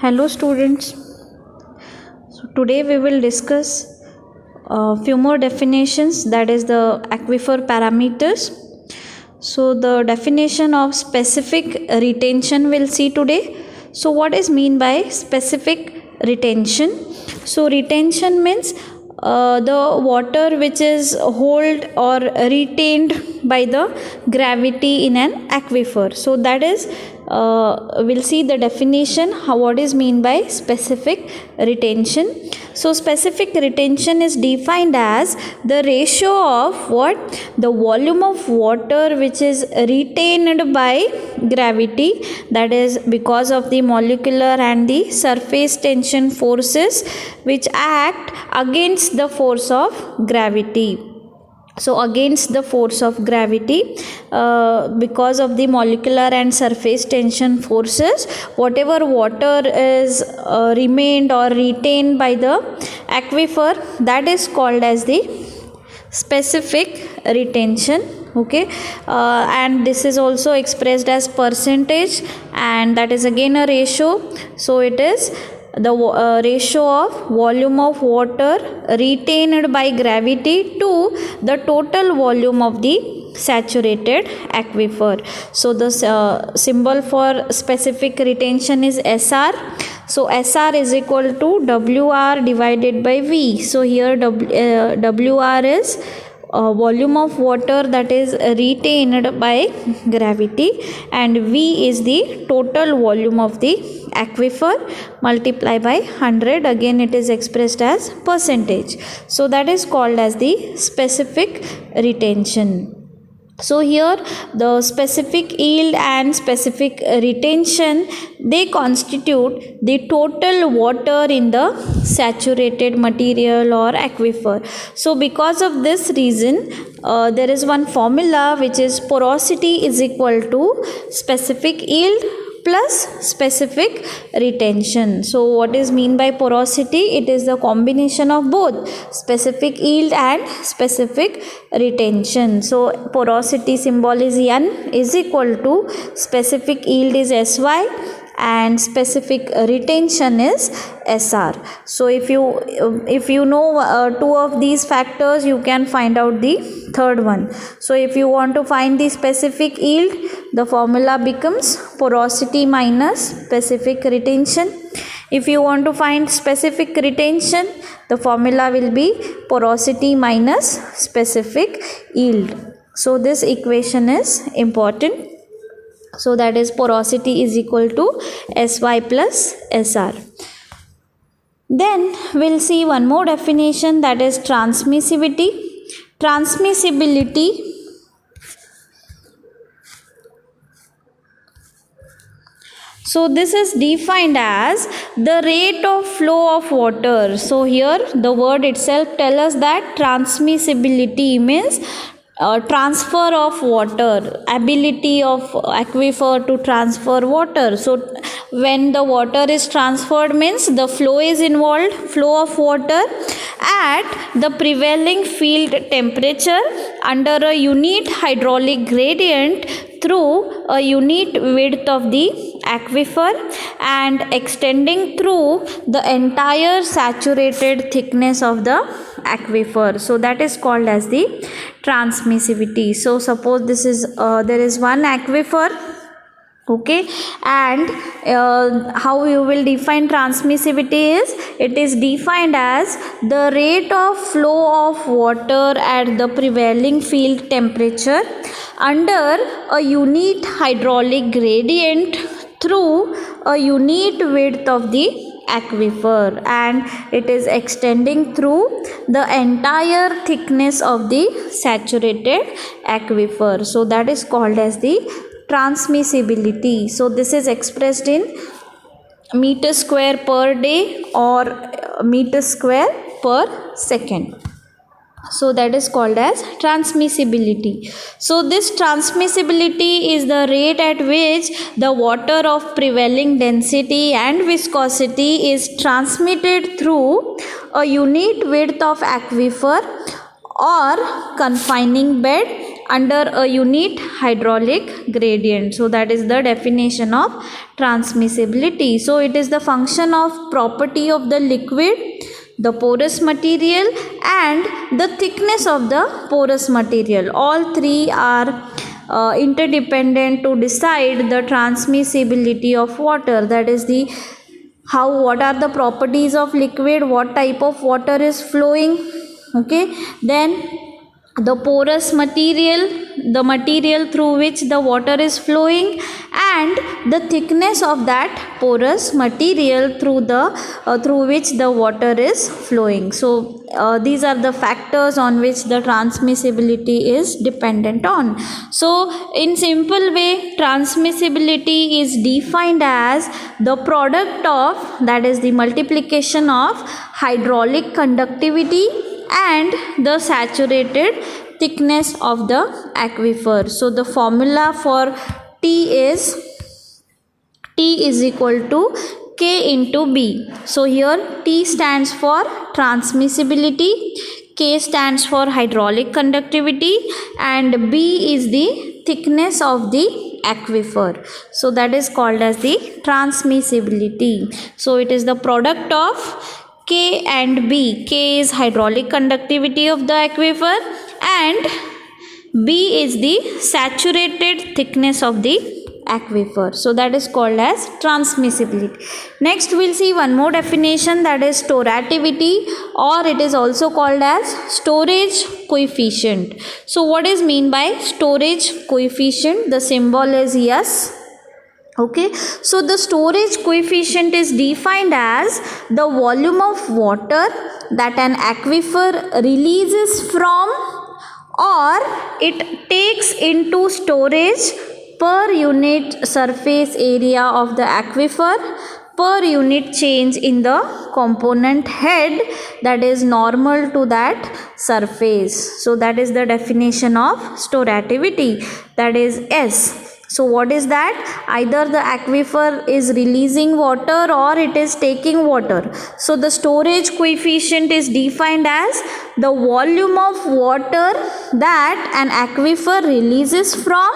Hello students. So today we will discuss a few more definitions, that is the aquifer parameters. So the definition of specific retention we'll see today. So what is mean by specific retention? So retention means the water which is held or retained by the gravity in an aquifer. So that is we'll see the definition, what is mean by specific retention. So specific retention is defined as the ratio of what? The volume of water which is retained by gravity, that is because of the molecular and the surface tension forces which act against the force of gravity. So against the force of gravity, because of the molecular and surface tension forces, whatever water is remained or retained by the aquifer, that is called as the specific retention. Okay, and this is also expressed as percentage, and that is again a ratio. So it is the ratio of volume of water retained by gravity to the total volume of the saturated aquifer. So the symbol for specific retention is SR. So SR is equal to WR divided by V. So here WR is volume of water that is retained by gravity, and V is the total volume of the aquifer multiplied by 100. Again it is expressed as percentage. So that is called as the specific retention. So here the specific yield and specific retention, they constitute the total water in the saturated material or aquifer. So because of this reason, there is one formula which is porosity is equal to specific yield plus specific retention. So what is mean by porosity? It is the combination of both specific yield and specific retention. So porosity symbol is N is equal to specific yield is SY and specific retention is SR. So if you know two of these factors, you can find out the third one. So if you want to find the specific yield, the formula becomes porosity minus specific retention. If you want to find specific retention, the formula will be porosity minus specific yield. So this equation is important. So that is porosity is equal to SY plus SR. Then we'll see one more definition, that is transmissibility. Transmissibility So this is defined as the rate of flow of water. So here the word itself tells us that transmissibility means transfer of water, ability of aquifer to transfer water. So when the water is transferred means the flow is involved, flow of water at the prevailing field temperature under a unit hydraulic gradient through a unit width of the aquifer and extending through the entire saturated thickness of the aquifer. So that is called as the transmissivity. So suppose this is there is one aquifer, okay, and how you will define transmissivity is, it is defined as the rate of flow of water at the prevailing field temperature under a unit hydraulic gradient through a unit width of the aquifer, and it is extending through the entire thickness of the saturated aquifer. So that is called as the transmissibility. So this is expressed in meter square per day or meter square per second. So that is called as transmissibility. So this transmissibility is the rate at which the water of prevailing density and viscosity is transmitted through a unit width of aquifer or confining bed under a unit hydraulic gradient. So that is the definition of transmissibility. So it is the function of property of the liquid, the porous material, and the thickness of the porous material. All three are interdependent to decide the transmissibility of water. That is the what are the properties of liquid, what type of water is flowing. Okay, then the porous material, the material through which the water is flowing, and the thickness of that porous material through which the water is flowing. So these are the factors on which the transmissibility is dependent on. So in simple way, transmissibility is defined as the product of, that is the multiplication of, hydraulic conductivity and the saturated thickness of the aquifer. So the formula for T is equal to K into B. So here T stands for transmissibility, K stands for hydraulic conductivity, and B is the thickness of the aquifer. So that is called as the transmissibility. So it is the product of K and B. K is hydraulic conductivity of the aquifer and B is the saturated thickness of the aquifer. So that is called as transmissibility. Next we'll see one more definition, that is storativity, or it is also called as storage coefficient. So what is mean by storage coefficient? The symbol is S. Okay, so the storage coefficient is defined as the volume of water that an aquifer releases from or it takes into storage per unit surface area of the aquifer per unit change in the component head that is normal to that surface. So that is the definition of storativity, that is S. So what is that? Either the aquifer is releasing water or it is taking water. So the storage coefficient is defined as the volume of water that an aquifer releases from.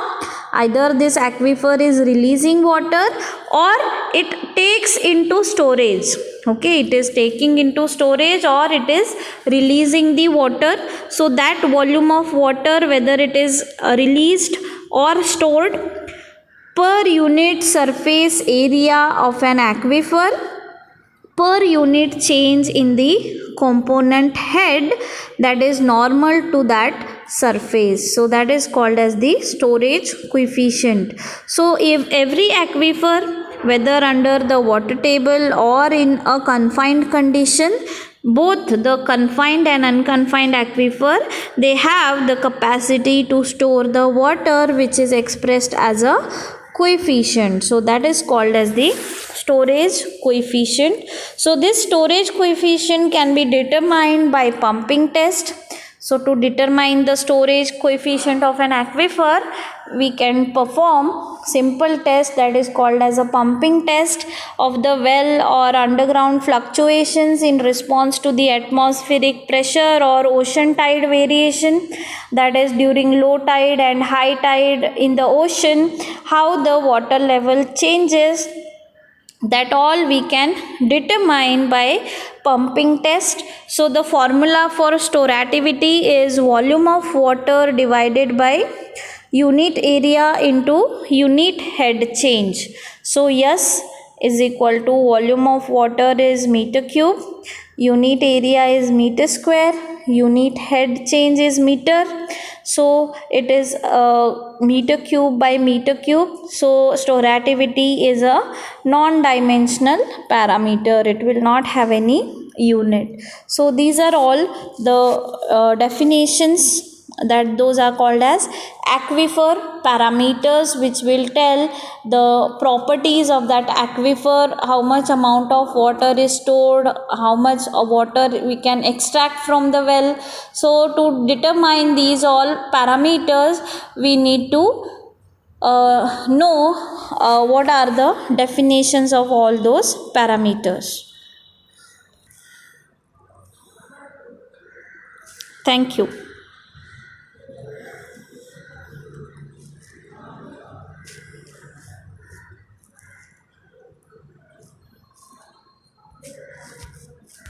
Either this aquifer is releasing water or it takes into storage. Okay, it is taking into storage or it is releasing the water. So that volume of water, whether it is released or stored, per unit surface area of an aquifer per unit change in the component head that is normal to that surface. So that is called as the storage coefficient. So if every aquifer, whether under the water table or in a confined condition, both the confined and unconfined aquifer, they have the capacity to store the water, which is expressed as a coefficient. So that is called as the storage coefficient. So this storage coefficient can be determined by pumping test. So to determine the storage coefficient of an aquifer, we can perform simple test that is called as a pumping test of the well or underground fluctuations in response to the atmospheric pressure or ocean tide variation, that is during low tide and high tide in the ocean, how the water level changes. That all we can determine by pumping test. So the formula for storativity is volume of water divided by unit area into unit head change. So S is equal to volume of water is meter cube, unit area is meter square, unit head change is meter. So it is meter cube by meter cube. So storativity is a non-dimensional parameter. It will not have any unit. So these are all the definitions, that those are called as aquifer parameters, which will tell the properties of that aquifer, how much amount of water is stored, how much water we can extract from the well. So to determine these all parameters, we need to know what are the definitions of all those parameters. Thank you.